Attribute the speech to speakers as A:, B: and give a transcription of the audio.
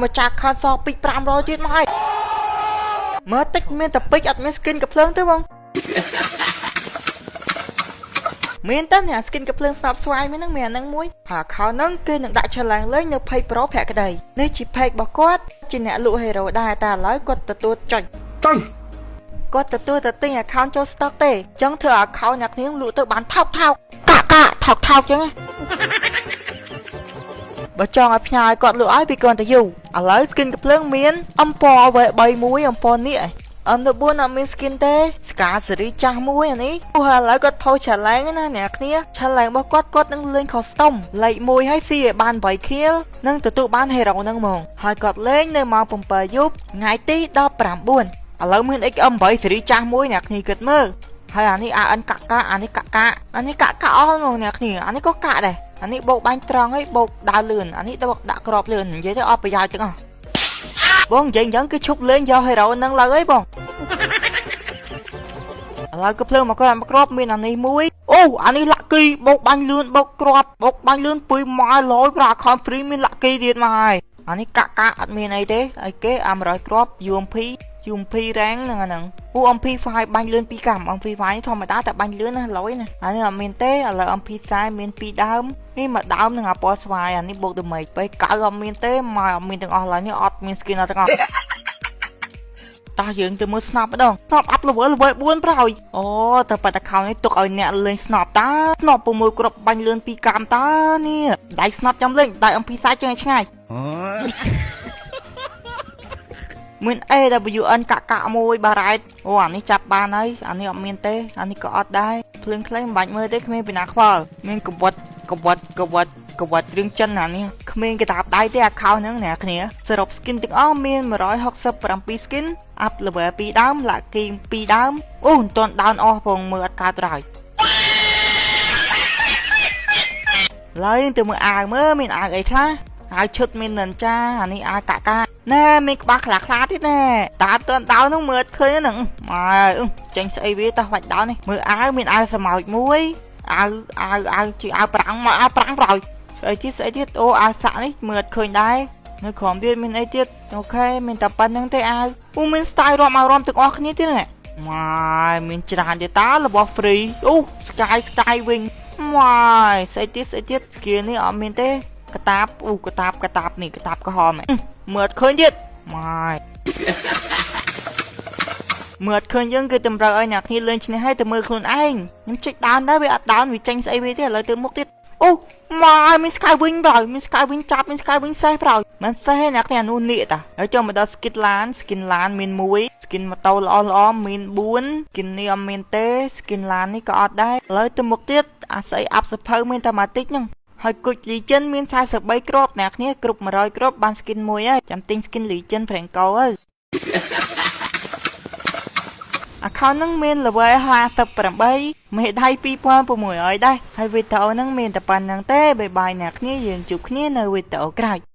A: มาจากคาซอปิก500ទៀតមកហើយមើលតិចមានតែពេកអត់មាន skin កាភ្លើងទេបងមានតែអ្នក skin កាភ្លើងស្នប់ស្វាយមានហ្នឹងមានអាហ្នឹងមួយហើយ account ហ្នឹងគឺនឹងដាក់ challenge លេងនៅ Page Pro ភក្តីនេះជា page របស់គាត់ជាអ្នកលក់ hero ដែរតែឥឡូវគាត់ទទួលចុចគាត់ទទួលទៅទិញ account ចូល stock ទេអញ្ចឹងធ្វើ account អ្នកនាងលក់ទៅបានថោកកាក់ថោកអញ្ចឹងបើចង់ឲ្យផ្ញើឲ្យគាត់លក់ឲ្យពីគាត់ទៅយូរឥឡូវ skin កាភ្លើងមានអំពណ៌ V3 មួយអំពណ៌នេះអមនៅ4អត់មាន skin ទេស្កាសេរីចាស់មួយអានេះហើយឥឡូវគាត់ផុស challenge ណាអ្នកគ្នា challenge របស់គាត់នឹងលេង custom លេខ1ឲ្យស៊ីឲ្យបាន8 kill និងទទួលបាន hero ហ្នឹងហ្មងហើយគាត់លេងនៅម៉ោង7យប់ថ្ងៃទី19ឥឡូវមាន XM8 សេរីចាស់មួយអ្នកគ្នាគិតមើលហើយអានេះ AN កាក់អានេះកាក់អានេះកាក់អស់ហ្មងអ្នកគ្នាអានេះក៏កាក់ដែរអានេះបោកបាញ់ត្រង់ហើយបោកដើរលឿនអានេះដាក់ក្របលឿននិយាយទៅអត់ប្រយោជន៍ទាំងអស់បងនិយាយអញ្ចឹងគឺឈប់លេងយក hero ហ្នឹងឡើយអីបងឥឡូវក៏ភ្លើងមកគាត់មកក្របមានអានេះមួយអូអានេះលាក់គីបោកបាញ់លឿនបោកក្របបោកបាញ់លឿនពុយម៉ាឡយប្រា account free មានលាក់គីទៀតមកហើយអានេះកាក់អត់មានអីទេអីគេ100គ្រាប់ UMP rank ហ្នឹងអាហ្នឹងMP5 បាញ់លឿន2កាំ MP5 នេះធម្មតាតែបាញ់លឿនណាឡយណាអានេះអត់មានទេឥឡូវ MP4 មាន2ដើមនេះមួយដើមនឹងអាពណ៌ស្វាយអានេះបូកទៅមេឃបែកៅអត់មានទេមកអត់មានទាំងអស់ឡើយនេះអត់មាន skin អត់ទាំងអស់តោះយើងទៅមើល snap ម្ដង snap up level 4ប្រហើយអូតែប៉ាត់ account នេះទុកឲ្យអ្នកលេង snap តា snap 6គ្រាប់បាញ់លឿន2កាំតានេះដៃ snap ចាំលេងដៃ MP4 ចឹងឲ្យឆ្ងាយមាន AWN កាក់មួយបារ៉ែតអូអានេះចាប់បានហើយអានេះអត់មានទេអានេះក៏អត់ដែរភ្លើងខ្លីមិនបាច់មើលទេគ្មានពីណាខ្វល់មានកវត្តរឿងចិនអានេះគ្មានគេតាប់ដៃទេ account ហ្នឹងអ្នកគ្នាសរុប skin ទាំងអស់មាន167 skin up level 2ដើមលាក់គី2ដើមអូមិនទាន់ដោនអស់ផងមើលអត់កើតទៅហើយឡើយទៅមើលអាវមើលមានអាវអីខ្លះអាវឈុតមាននិនចាអានេះអាវកាក់ណែមានក្បាស់ខ្លះទៀតណែតាអត់ទាន់ដោននោះមើលឃើញហ្នឹងមកចេញស្អីវាតោះបាច់ដោននេះមើលអាវមានអាវស្រមោចមួយអាវជាអាវប្រាំងមកអាវប្រាំងប្រយស្អីទៀតអូអាវសាក់នេះមើលឃើញដែរនៅក្រោមទៀតមានអីទៀតអូខេមានតែប៉ុណ្្នឹងទេអាវអូមាន style រាប់មករាប់ទាំងអស់គ្នាទៀតណែមកមានច្រើនទៀតតារបស់ free អូ sky wing មកស្អីទៀត skill នេះអត់មានទេកតាបអូកតាបនេះកតាបក្រហមមើលឃើញទៀតមកមើលឃើញយើងគឺតម្រូវឲ្យអ្នកគ្នាលេងឈ្នះឲ្យទៅមើលខ្លួនឯងខ្ញុំចុចដោនដែរវាអត់ដោនវាចេញស្អីវាទេឥឡូវទៅមុខទៀតអូមកមាន sky wing ប្រយមាន sky wing ចាប់មាន sky wing សេះប្រយមិនសេះអ្នកគ្នាអានោះនេះតាហើយចូលមកដល់ skin lan មាន1 skin ម៉ូតូល្អមាន4 skin នេះអត់មានទេ skin lan នេះក៏អត់ដែរឥឡូវទៅមុខទៀតអាស្អី up សភៅមានតែម៉ាតិចហ្នឹងហើយគុជ Legend មាន43គ្រាប់អ្នកគ្នាគ្រប់100គ្រាប់បាន skin មួយហើយចាំទិញ skin Legend Franco ហើយ account ហ្នឹងមាន level 58មេដៃ2600ដែរហើយវីដេអូហ្នឹងមានតែប៉ុណ្្នឹងទេបាយបាយអ្នកគ្នាយើងជួបគ្នានៅវីដេអូក្រោយ